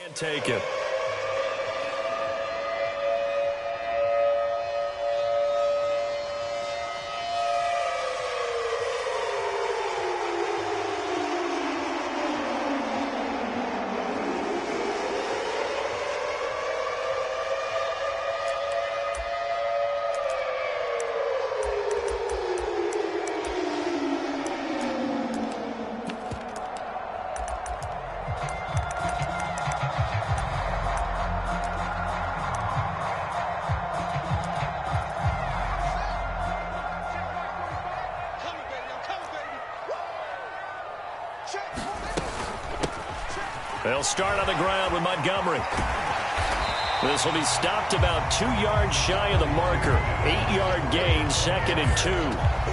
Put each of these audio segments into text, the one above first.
And take it. They'll start on the ground with Montgomery. This will be stopped about 2 yards shy of the marker. 8-yard gain, 2nd and 2.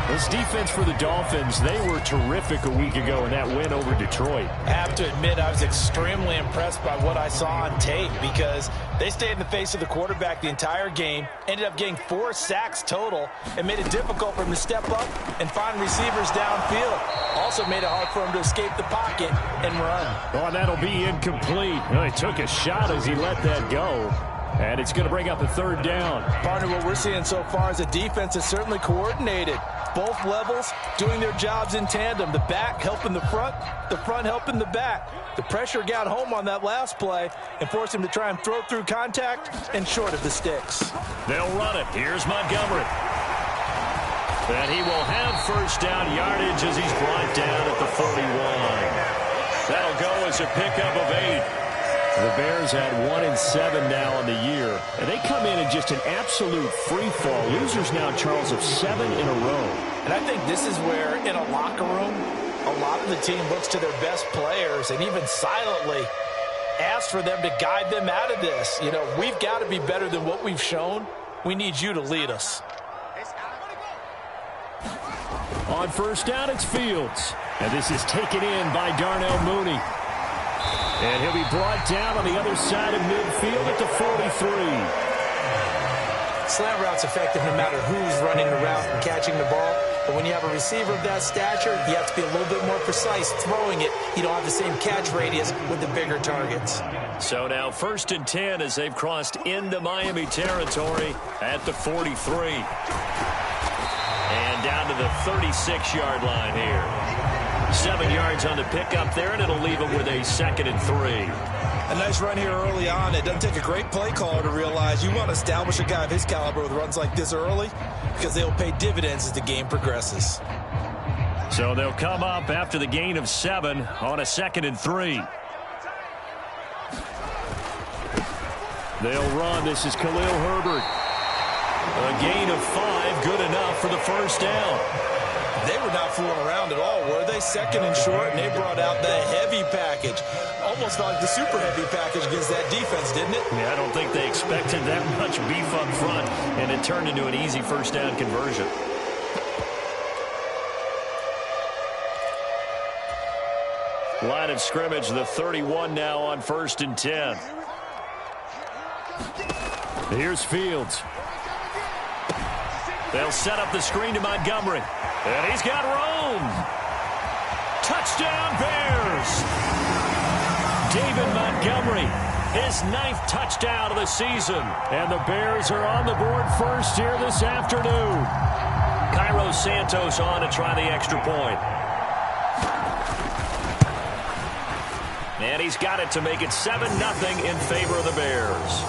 This defense for the Dolphins, they were terrific a week ago in that win over Detroit. I have to admit, I was extremely impressed by what I saw on tape because they stayed in the face of the quarterback the entire game, ended up getting 4 sacks total, and made it difficult for him to step up and find receivers downfield. Also made it hard for him to escape the pocket and run. Oh, and that'll be incomplete. Well, he took a shot as he let that go. And it's going to bring up a 3rd down. Partner, what we're seeing so far is a defense that's certainly coordinated. Both levels doing their jobs in tandem. The back helping the front helping the back. The pressure got home on that last play and forced him to try and throw through contact and short of the sticks. They'll run it. Here's Montgomery. And he will have 1st down yardage as he's brought down at the 41. That'll go as a pickup of 8. The Bears had 1-7 now on the year. And they come in just an absolute free fall. Losers now, Charles, of 7 in a row. And I think this is where, in a locker room, a lot of the team looks to their best players and even silently asks for them to guide them out of this. You know, we've got to be better than what we've shown. We need you to lead us. On 1st down, it's Fields. And this is taken in by Darnell Mooney. And he'll be brought down on the other side of midfield at the 43. Slant route's effective no matter who's running the route and catching the ball. But when you have a receiver of that stature, you have to be a little bit more precise throwing it. You don't have the same catch radius with the bigger targets. So now 1st and 10 as they've crossed into Miami territory at the 43. And down to the 36-yard line here. 7 yards on the pickup there, and it'll leave them with a 2nd and 3. A nice run here early on. It doesn't take a great play caller to realize you want to establish a guy of his caliber with runs like this early because they'll pay dividends as the game progresses. So they'll come up after the gain of 7 on a 2nd and 3. They'll run. This is Khalil Herbert. A gain of 5, good enough for the 1st down. They were not fooling around at all, were they? 2nd and short, and they brought out the heavy package. Almost like the super heavy package against that defense, didn't it? Yeah, I don't think they expected that much beef up front, and it turned into an easy 1st down conversion. Line of scrimmage, the 31 now on 1st and 10. Here's Fields. They'll set up the screen to Montgomery. And he's got room. Touchdown, Bears. David Montgomery, his 9th touchdown of the season. And the Bears are on the board first here this afternoon. Cairo Santos on to try the extra point. And he's got it to make it 7-0 in favor of the Bears.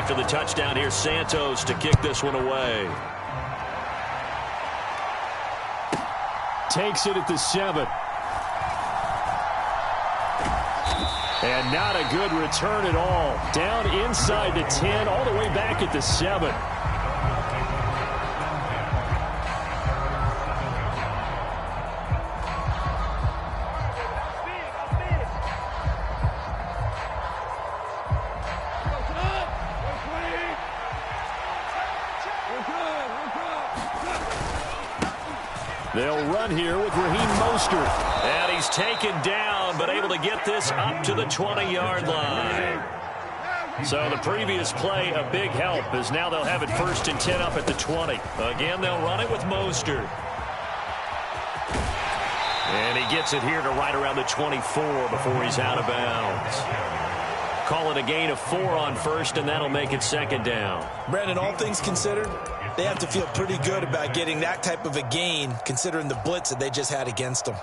After the touchdown, here's Santos to kick this one away. Takes it at the 7. And not a good return at all. Down inside the 10, all the way back at the 7. They'll run here with Raheem Mostert. And he's taken down, but able to get this up to the 20-yard line. So the previous play, a big help, as now they'll have it 1st and 10 up at the 20. Again, they'll run it with Mostert. And he gets it here to right around the 24 before he's out of bounds. Call it a gain of 4 on 1st, and that'll make it 2nd down. Brandon, all things considered, they have to feel pretty good about getting that type of a gain, considering the blitz that they just had against them.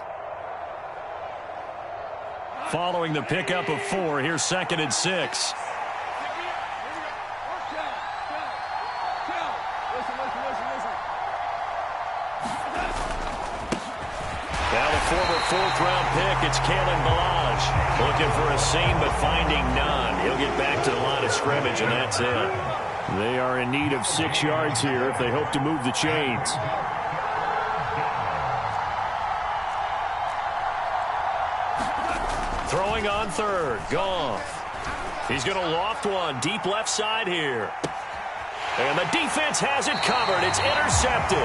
Following the pickup of 4, here's 2nd and 6. Now the former 4th-round pick, it's Kalen Ballage. Looking for a seam, but finding none. He'll get back to the line of scrimmage, and that's it. They are in need of 6 yards here if they hope to move the chains. Throwing on 3rd, Goff. He's going to loft one deep left side here. And the defense has it covered. It's intercepted.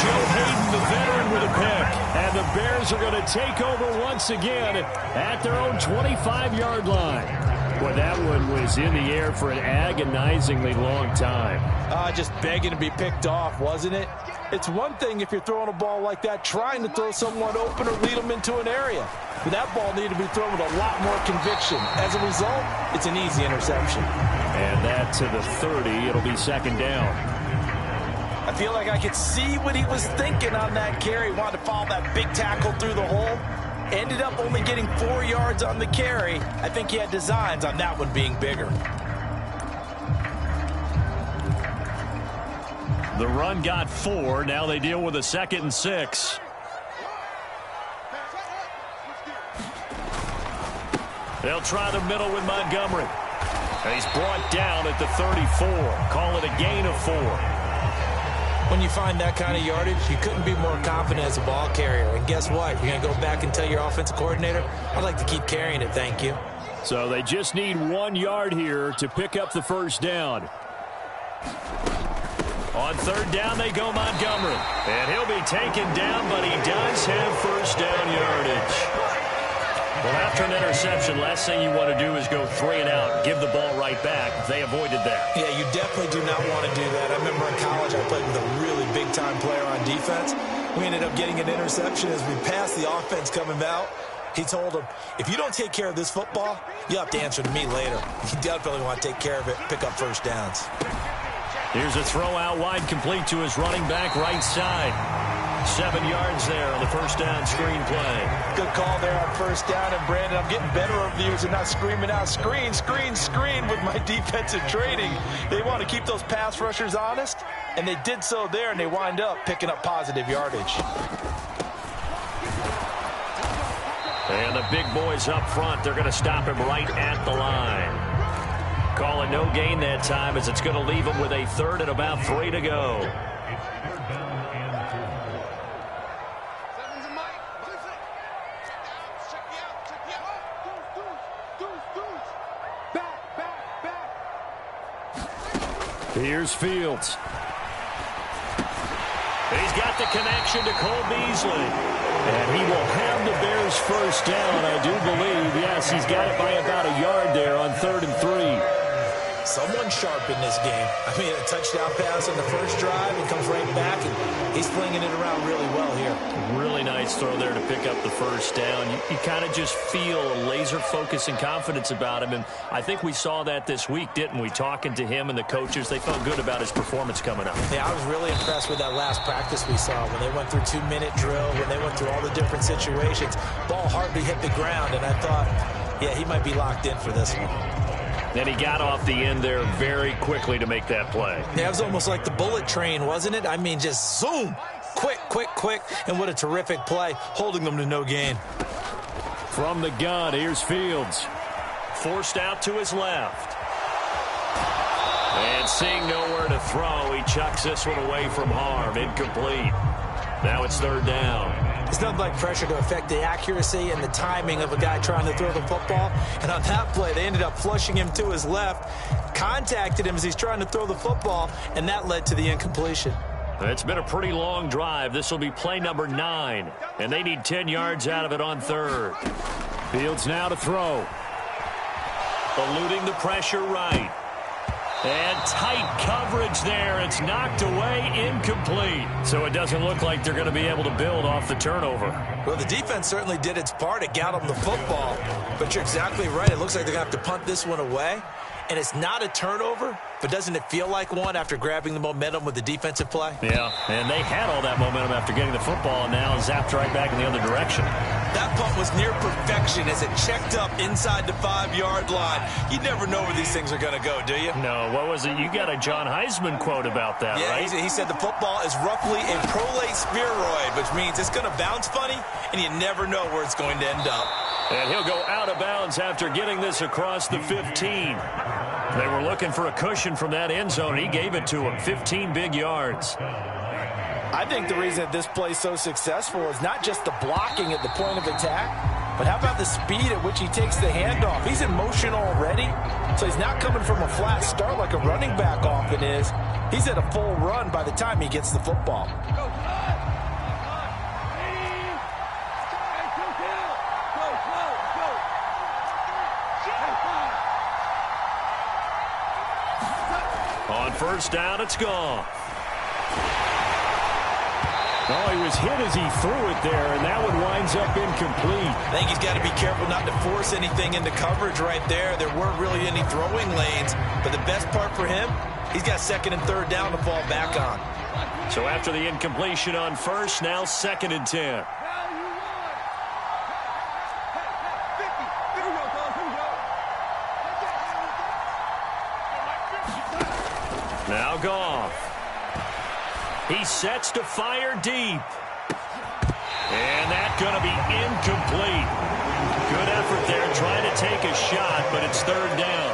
Joe Hayden, the veteran, with a pick. And the Bears are going to take over once again at their own 25-yard line. Boy, that one was in the air for an agonizingly long time. Just begging to be picked off, wasn't it? It's one thing if you're throwing a ball like that, trying to throw someone open or lead them into an area. But that ball needed to be thrown with a lot more conviction. As a result, it's an easy interception. And that to the 30. It'll be 2nd down. I feel like I could see what he was thinking on that carry. Wanted to follow that big tackle through the hole. Ended up only getting 4 yards on the carry. I think he had designs on that one being bigger. The run got 4. Now they deal with a 2nd and 6. They'll try the middle with Montgomery. And he's brought down at the 34. Call it a gain of 4. When you find that kind of yardage, you couldn't be more confident as a ball carrier. And guess what? You're going to go back and tell your offensive coordinator, I'd like to keep carrying it, thank you. So they just need 1 yard here to pick up the 1st down. On 3rd down, they go Montgomery. And he'll be taken down, but he does have 1st down yardage. Well, after an interception, last thing you want to do is go 3 and out, give the ball right back. They avoided that. Yeah, you definitely do not want to do that. I remember in college I played with a really big-time player on defense. We ended up getting an interception as we passed the offense coming out. He told him, if you don't take care of this football, you have to answer to me later. You definitely want to take care of it, pick up 1st downs. Here's a throw out wide, complete to his running back right side. 7 yards there on the 1st down screen play. Good call there on 1st down. And, Brandon, I'm getting better over the years and not screaming out, screen, screen, screen with my defensive training. They want to keep those pass rushers honest, and they did so there, and they wind up picking up positive yardage. And the big boys up front, they're going to stop him right at the line. Call it no gain that time, as it's going to leave him with a 3rd and about 3 to go. Here's Fields. He's got the connection to Cole Beasley. And he will have the Bears 1st down, I do believe. Yes, he's got it by about a yard there on 3rd and 3. Someone sharp in this game. I mean, a touchdown pass on the first drive and comes right back, and he's flinging it around really well here. Really nice throw there to pick up the 1st down. You kind of just feel a laser focus and confidence about him, and I think we saw that this week, didn't we? Talking to him and the coaches, they felt good about his performance coming up. Yeah, I was really impressed with that last practice we saw when they went through 2-minute drill, when they went through all the different situations. Ball hardly hit the ground, and I thought, yeah, he might be locked in for this one. Then he got off the end there very quickly to make that play. Yeah, it was almost like the bullet train, wasn't it? I mean, just zoom. Quick, quick, quick. And what a terrific play, holding them to no gain. From the gun, here's Fields. Forced out to his left. And seeing nowhere to throw, he chucks this one away from harm. Incomplete. Now it's 3rd down. It's nothing like pressure to affect the accuracy and the timing of a guy trying to throw the football. And on that play, they ended up flushing him to his left, contacted him as he's trying to throw the football, and that led to the incompletion. It's been a pretty long drive. This will be play number 9, and they need 10 yards out of it on third. Fields now to throw. Eluding the pressure right. And tight coverage there. It's knocked away, incomplete. So it doesn't look like they're going to be able to build off the turnover. Well, the defense certainly did its part. It got them the football. But you're exactly right. It looks like they're going to have to punt this one away. And it's not a turnover, but doesn't it feel like one after grabbing the momentum with the defensive play? Yeah, and they had all that momentum after getting the football and now zapped right back in the other direction. That punt was near perfection as it checked up inside the 5-yard line. You never know where these things are going to go, do you? No, what was it? You got a John Heisman quote about that, right? Yeah, he said the football is roughly a prolate spheroid, which means it's going to bounce funny, and you never know where it's going to end up. And he'll go out of bounds after getting this across the 15. They were looking for a cushion from that end zone, and he gave it to him. 15 big yards. I think the reason that this play is so successful is not just the blocking at the point of attack, but how about the speed at which he takes the handoff? He's in motion already, so he's not coming from a flat start like a running back often is. He's at a full run by the time he gets the football. On first down, it's gone. Oh, he was hit as he threw it there, and that one winds up incomplete. I think he's got to be careful not to force anything into coverage right there. There weren't really any throwing lanes, but the best part for him, he's got second and third down to fall back on. So after the incompletion on first, now second and 10. Now Goff. He sets to fire deep. And that's going to be incomplete. Good effort there trying to take a shot, but it's third down.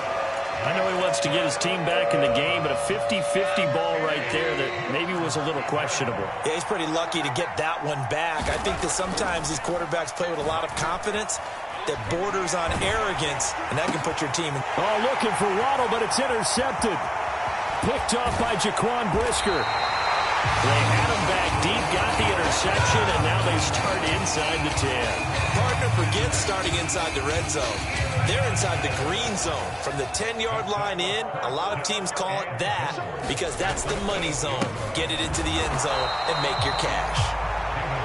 I know he wants to get his team back in the game, but a 50-50 ball right there that maybe was a little questionable. Yeah, he's pretty lucky to get that one back. I think that sometimes these quarterbacks play with a lot of confidence that borders on arrogance, and that can put your team in. Oh, looking for Waddle, but it's intercepted. Picked off by Jaquan Brisker. They had him back deep, got the interception, and now they start inside the 10. Partner forgets starting inside the red zone. They're inside the green zone. From the 10-yard line in, a lot of teams call it that because that's the money zone. Get it into the end zone and make your cash.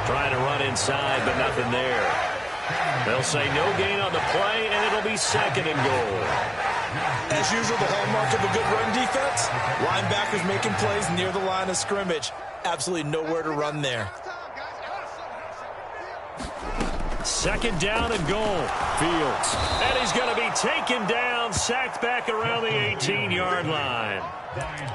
Trying to run inside, but nothing there. They'll say no gain on the play, and it'll be second and goal. As usual, the hallmark of a good run defense, linebackers making plays near the line of scrimmage. Absolutely nowhere to run there. Second down and goal. Fields. And he's going to be taken down, sacked back around the 18-yard line.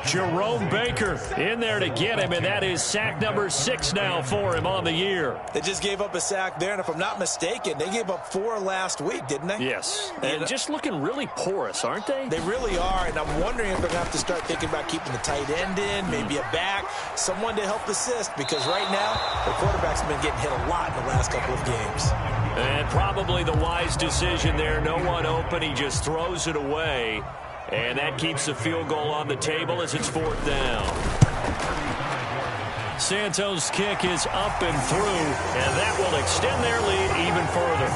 Jerome Baker in there to get him, and that is sack number 6 now for him on the year. They just gave up a sack there, and if I'm not mistaken, they gave up 4 last week, didn't they? Yes, and just looking really porous, aren't they? They really are, and I'm wondering if they're going to have to start thinking about keeping the tight end in, maybe a back, someone to help assist, because right now, the quarterback's been getting hit a lot in the last couple of games. And probably the wise decision there. No one open. He just throws it away. And that keeps the field goal on the table as it's fourth down. Santos' kick is up and through, and that will extend their lead even further.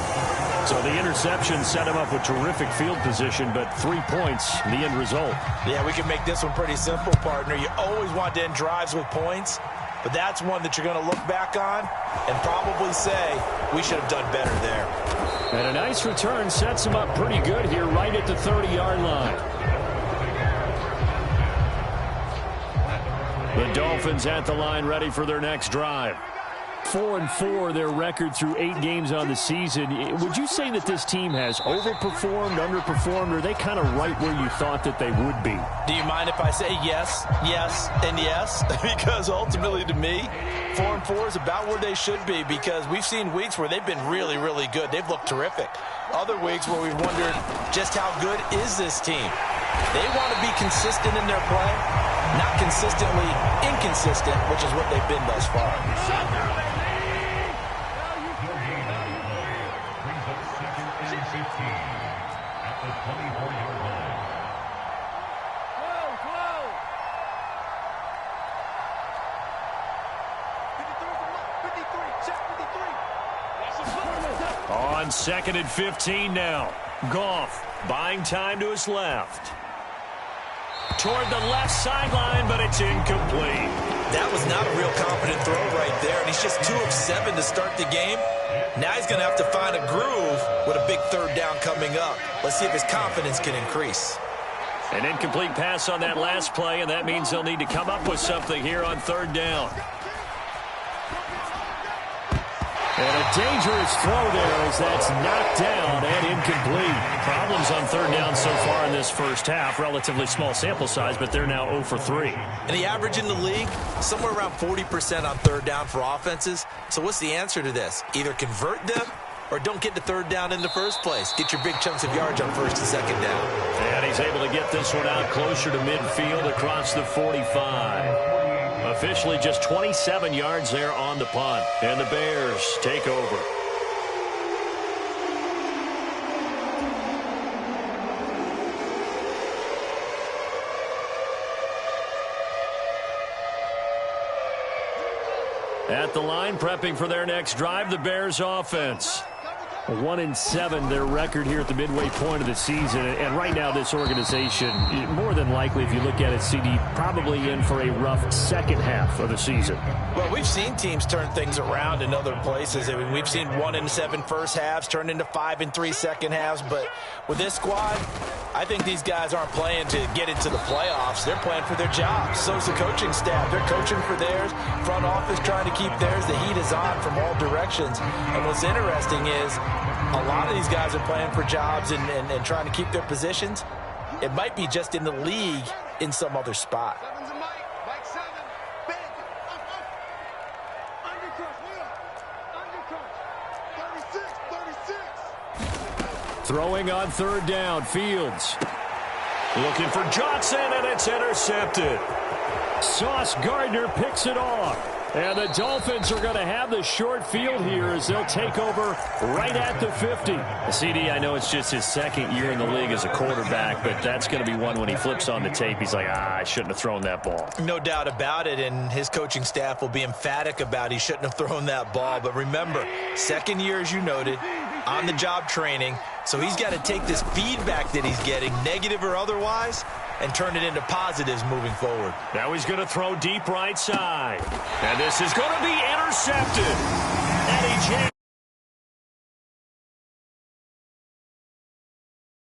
So the interception set him up with terrific field position, but 3 points, the end result. Yeah, we can make this one pretty simple, partner. You always want to end drives with points, but that's one that you're going to look back on and probably say, we should have done better there. And a nice return sets him up pretty good here right at the 30-yard line. The Dolphins at the line ready for their next drive. 4-4 their record through 8 games on the season. Would you say that this team has overperformed, underperformed, or are they kind of right where you thought that they would be? Do you mind if I say yes, yes, and yes? Because ultimately to me, 4-4 is about where they should be because we've seen weeks where they've been really, really good. They've looked terrific. Other weeks where we've wondered just how good is this team? They want to be consistent in their play, not consistently inconsistent, which is what they've been thus far. On 2nd and 15 now. Goff buying time to his left. Toward the left sideline, but it's incomplete. That was not a real confident throw right there, and he's just 2 of 7 to start the game. Now he's going to have to find a groove with a big 3rd down coming up. Let's see if his confidence can increase. An incomplete pass on that last play, and that means they'll need to come up with something here on 3rd down. And a dangerous throw there as that's knocked down and incomplete. Problems on 3rd down so far in this first half. Relatively small sample size, but they're now 0 for 3. And the average in the league, somewhere around 40% on 3rd down for offenses. So what's the answer to this? Either convert them or don't get to 3rd down in the first place. Get your big chunks of yards on 1st and 2nd down. And he's able to get this one out closer to midfield across the 45. Officially just 27 yards there on the punt. And the Bears take over. At the line, prepping for their next drive, the Bears offense. 1-7, their record here at the midway point of the season. And right now, this organization, more than likely, if you look at it, CD, probably in for a rough second half of the season. Well, we've seen teams turn things around in other places. I mean, we've seen 1-7 first halves turn into 5-3 second halves. But with this squad, I think these guys aren't playing to get into the playoffs. They're playing for their jobs. So's the coaching staff. They're coaching for theirs. Front office trying to keep theirs. The heat is on from all directions. And what's interesting is a lot of these guys are playing for jobs and trying to keep their positions. It might be just in the league in some other spot. Throwing on 3rd down, Fields. Looking for Johnson, and it's intercepted. Sauce Gardner picks it off. And the Dolphins are going to have the short field here as they'll take over right at the 50. CD, I know it's just his 2nd year in the league as a quarterback, but that's going to be one when he flips on the tape. He's like, I shouldn't have thrown that ball. No doubt about it, and his coaching staff will be emphatic about he shouldn't have thrown that ball. But remember, 2nd year, as you noted, on-the-job training. So he's got to take this feedback that he's getting, negative or otherwise, and turn it into positives moving forward. Now he's going to throw deep right side. And this is going to be intercepted.